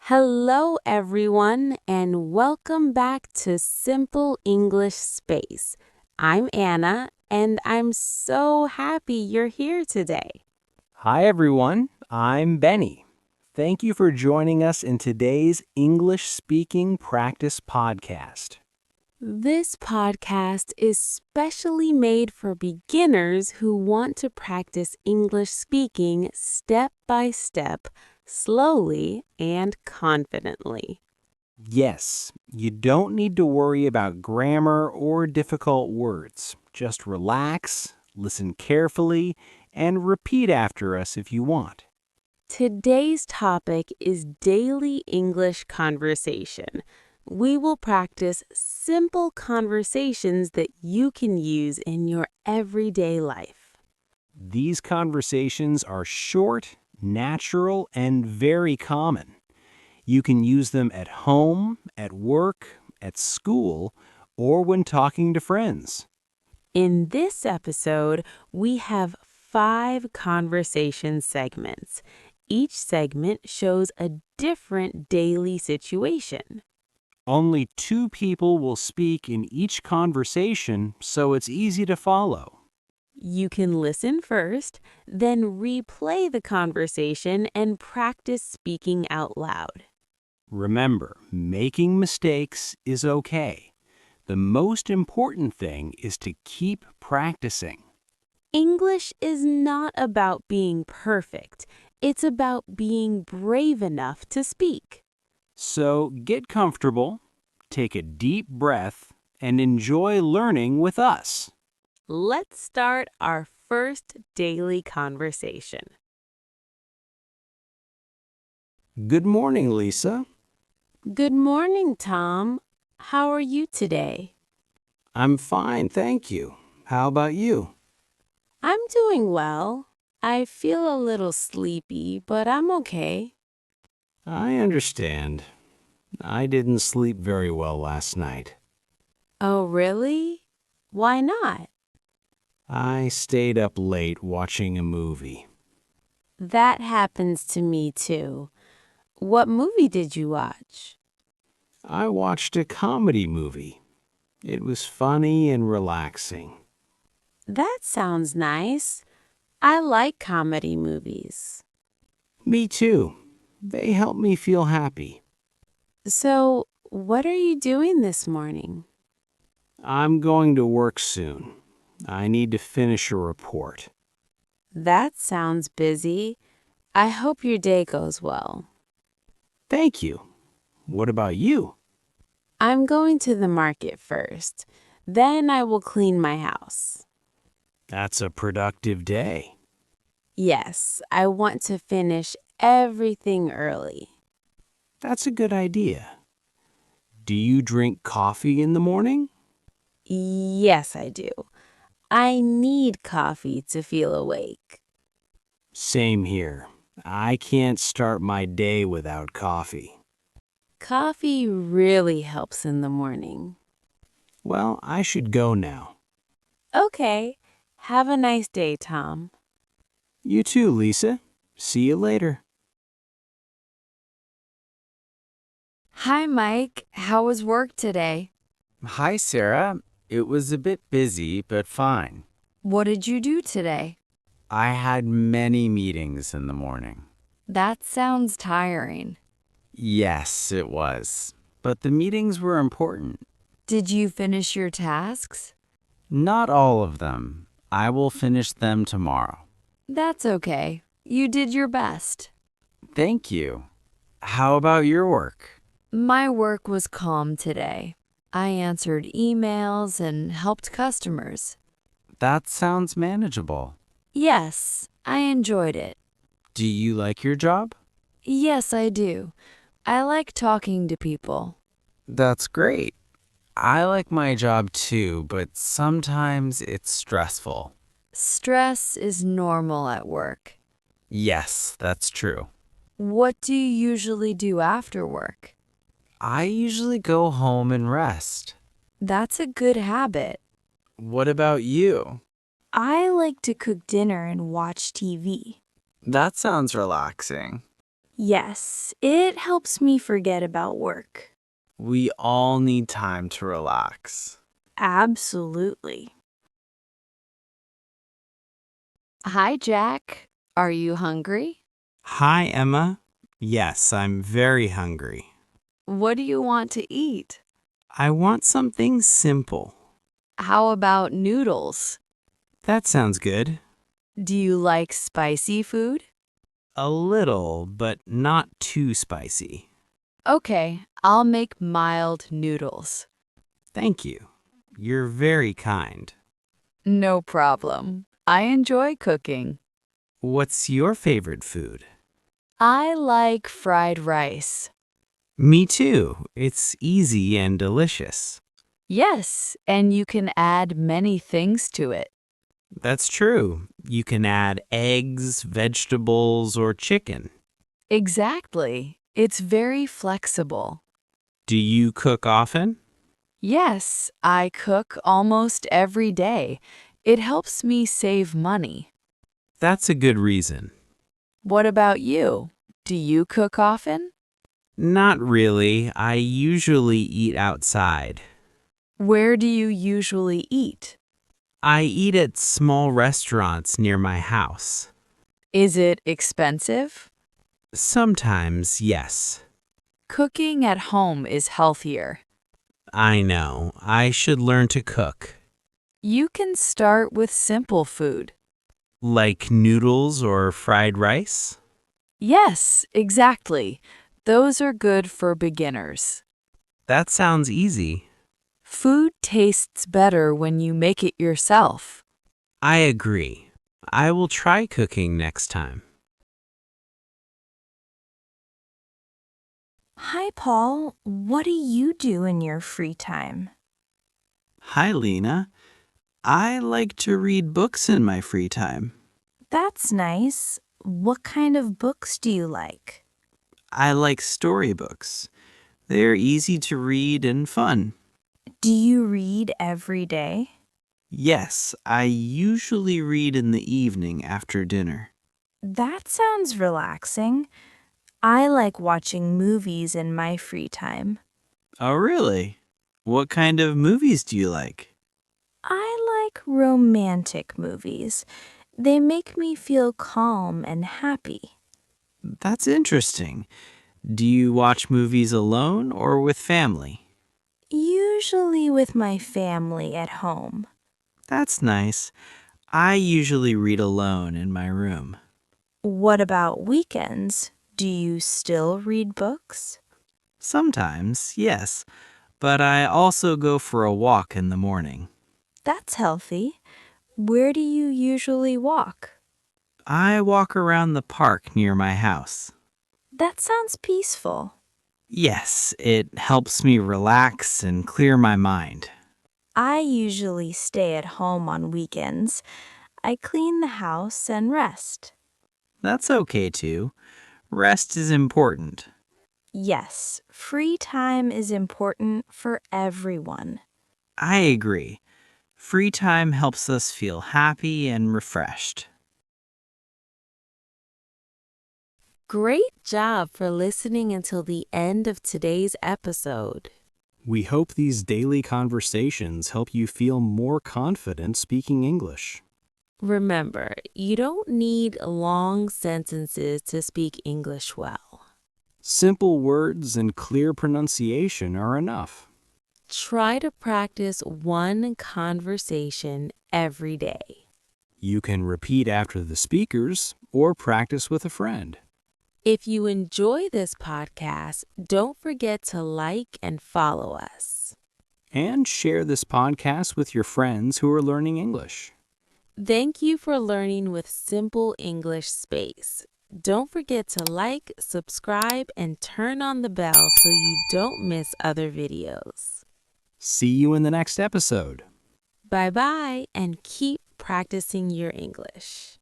Hello, everyone, and welcome back to Simple English Space. I'm Anna, and I'm so happy you're here today. Hi, everyone. I'm Benny. Thank you for joining us in today's English Speaking Practice podcast. This podcast is specially made for beginners who want to practice English speaking step by step, slowly and confidently. Yes, you don't need to worry about grammar or difficult words. Just relax, listen carefully, and repeat after us if you want. Today's topic is daily English conversation. We will practice simple conversations that you can use in your everyday life. These conversations are short, natural, and very common. You can use them at home, at work, at school, or when talking to friends. In this episode, we have 5 conversation segments. Each segment shows a different daily situation. Only 2 people will speak in each conversation, so it's easy to follow. You can listen first, then replay the conversation and practice speaking out loud. Remember, making mistakes is okay. The most important thing is to keep practicing. English is not about being perfect. It's about being brave enough to speak. So get comfortable, take a deep breath, and enjoy learning with us. Let's start our first daily conversation. Good morning, Lisa. Good morning, Tom. How are you today? I'm fine, thank you. How about you? I'm doing well. I feel a little sleepy, but I'm okay. I understand. I didn't sleep very well last night. Oh, really? Why not? I stayed up late watching a movie. That happens to me too. What movie did you watch? I watched a comedy movie. It was funny and relaxing. That sounds nice. I like comedy movies. Me too. They help me feel happy. So, what are you doing this morning? I'm going to work soon. I need to finish a report. That sounds busy. I hope your day goes well. Thank you. What about you? I'm going to the market first. Then I will clean my house. That's a productive day. Yes, I want to finish everything early. That's a good idea. Do you drink coffee in the morning? Yes, I do. I need coffee to feel awake. Same here. I can't start my day without coffee. Coffee really helps in the morning. Well, I should go now. Okay. Have a nice day, Tom. You too, Lisa. See you later. Hi, Mike. How was work today? Hi, Sarah. It was a bit busy, but fine. What did you do today? I had many meetings in the morning. That sounds tiring. Yes, it was. But the meetings were important. Did you finish your tasks? Not all of them. I will finish them tomorrow. That's okay. You did your best. Thank you. How about your work? My work was calm today. I answered emails and helped customers. That sounds manageable. Yes, I enjoyed it. Do you like your job? Yes, I do. I like talking to people. That's great. I like my job too, but sometimes it's stressful. Stress is normal at work. Yes, that's true. What do you usually do after work? I usually go home and rest. That's a good habit. What about you? I like to cook dinner and watch TV. That sounds relaxing. Yes, it helps me forget about work. We all need time to relax. Absolutely. Hi, Jack. Are you hungry? Hi, Emma. Yes, I'm very hungry. What do you want to eat? I want something simple. How about noodles? That sounds good. Do you like spicy food? A little, but not too spicy. Okay, I'll make mild noodles. Thank you. You're very kind. No problem. I enjoy cooking. What's your favorite food? I like fried rice. Me too. It's easy and delicious. Yes, and you can add many things to it. That's true. You can add eggs, vegetables, or chicken. Exactly. It's very flexible. Do you cook often? Yes, I cook almost every day. It helps me save money. That's a good reason. What about you? Do you cook often? Not really. I usually eat outside. Where do you usually eat? I eat at small restaurants near my house. Is it expensive? Sometimes, yes. Cooking at home is healthier. I know. I should learn to cook. You can start with simple food. Like noodles or fried rice? Yes, exactly. Those are good for beginners. That sounds easy. Food tastes better when you make it yourself. I agree. I will try cooking next time. Hi, Paul. What do you do in your free time? Hi, Lena. I like to read books in my free time. That's nice. What kind of books do you like? I like storybooks. They're easy to read and fun. Do you read every day? Yes, I usually read in the evening after dinner. That sounds relaxing. I like watching movies in my free time. Oh, really? What kind of movies do you like? I like romantic movies. They make me feel calm and happy. That's interesting. Do you watch movies alone or with family? Usually with my family at home. That's nice. I usually read alone in my room. What about weekends? Do you still read books? Sometimes, yes, but I also go for a walk in the morning. That's healthy. Where do you usually walk? I walk around the park near my house. That sounds peaceful. Yes, it helps me relax and clear my mind. I usually stay at home on weekends. I clean the house and rest. That's okay too. Rest is important. Yes, free time is important for everyone. I agree. Free time helps us feel happy and refreshed. Great job for listening until the end of today's episode. We hope these daily conversations help you feel more confident speaking English. Remember, you don't need long sentences to speak English well. Simple words and clear pronunciation are enough. Try to practice one conversation every day. You can repeat after the speakers or practice with a friend. If you enjoy this podcast, don't forget to like and follow us. And share this podcast with your friends who are learning English. Thank you for learning with Simple English Space. Don't forget to like, subscribe, and turn on the bell so you don't miss other videos. See you in the next episode. Bye-bye, and keep practicing your English.